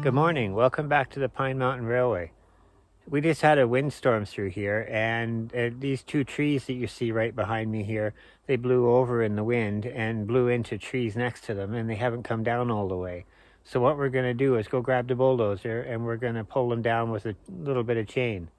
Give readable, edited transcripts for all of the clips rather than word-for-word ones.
Good morning. Welcome back to the Pine Mountain Railway. We just had a windstorm through here, and these two trees that you see right behind me here, they blew over in the wind and blew into trees next to them, and they haven't come down all the way. So what we're going to do is go grab the bulldozer, and we're going to pull them down with a little bit of chain.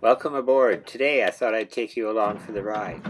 Welcome aboard. Today I thought I'd take you along for the ride.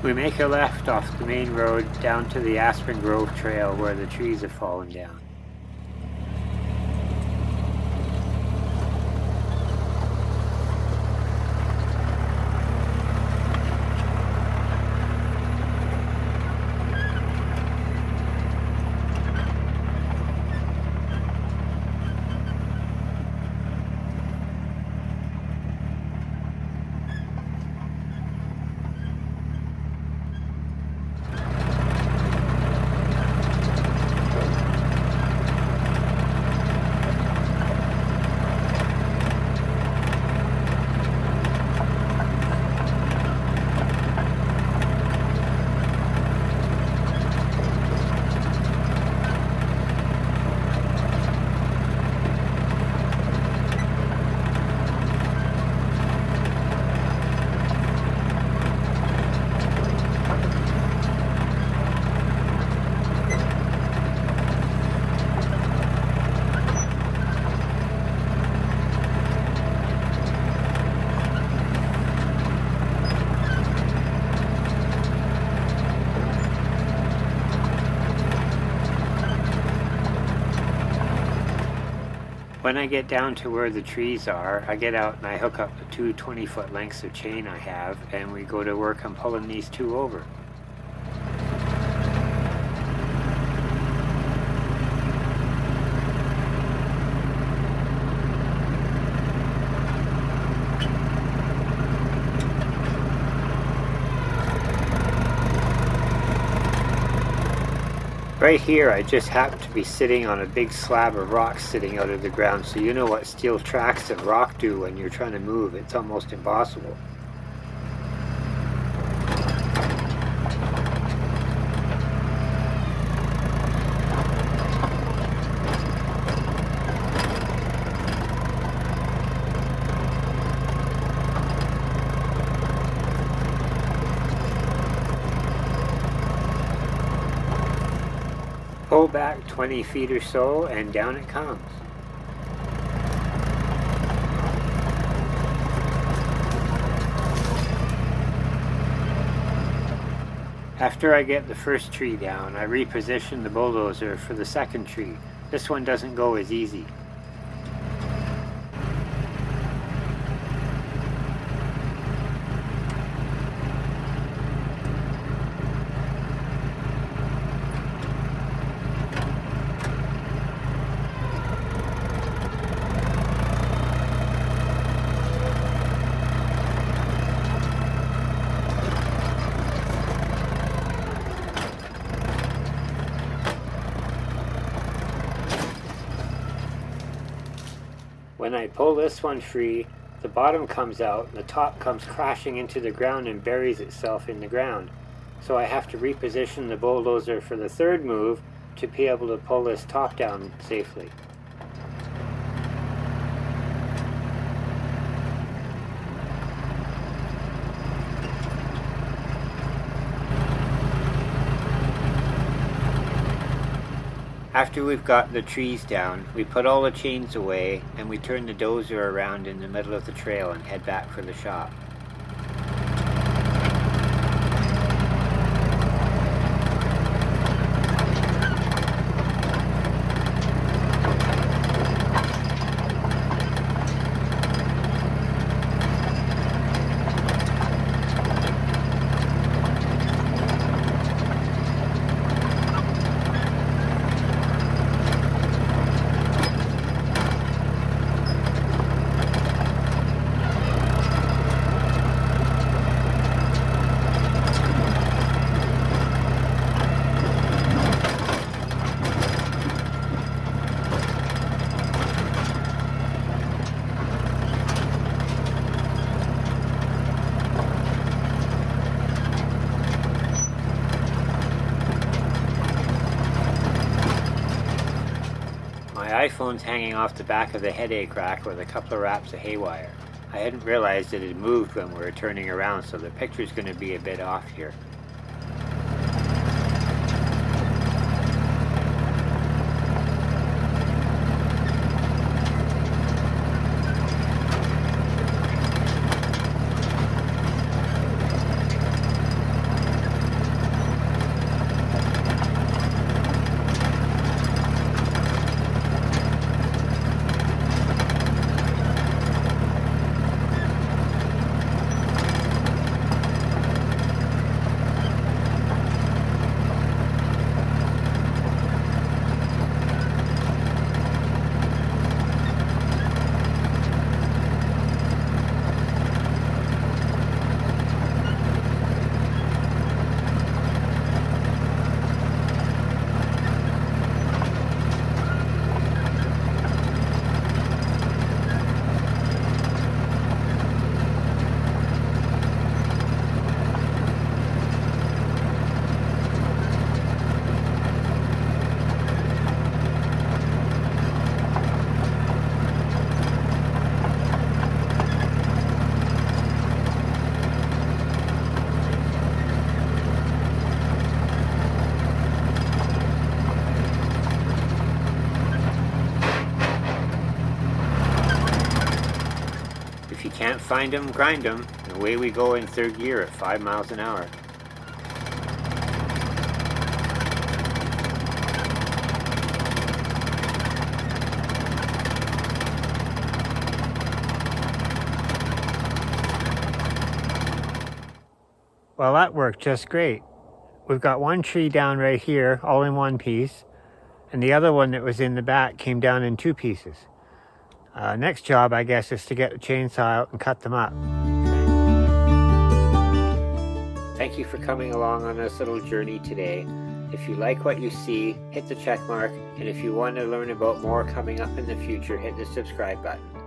We make a left off the main road down to the Aspen Grove Trail where the trees have fallen down. When I get down to where the trees are, I get out and I hook up the two 20-foot lengths of chain I have, and we go to work on pulling these two over. Right here, I just happen to be sitting on a big slab of rock sitting out of the ground, so you know what steel tracks and rock do when you're trying to move. It's almost impossible. Pull back 20 feet or so and down it comes. After I get the first tree down, I reposition the bulldozer for the second tree. This one doesn't go as easy. When I pull this one free, the bottom comes out and the top comes crashing into the ground and buries itself in the ground. So I have to reposition the bulldozer for the third move to be able to pull this top down safely. After we've got the trees down, we put all the chains away and we turn the dozer around in the middle of the trail and head back for the shop. My iPhone's hanging off the back of the headache rack with a couple of wraps of haywire. I hadn't realized it had moved when we were turning around, so the picture's going to be a bit off here. If you can't find them, grind them, and away we go in third gear at 5 miles an hour. Well, that worked just great. We've got one tree down right here, all in one piece, and the other one that was in the back came down in two pieces. Next job, I guess, is to get the chainsaw out and cut them up. Thank you for coming along on this little journey today. If you like what you see, hit the check mark, and if you want to learn about more coming up in the future, hit the subscribe button.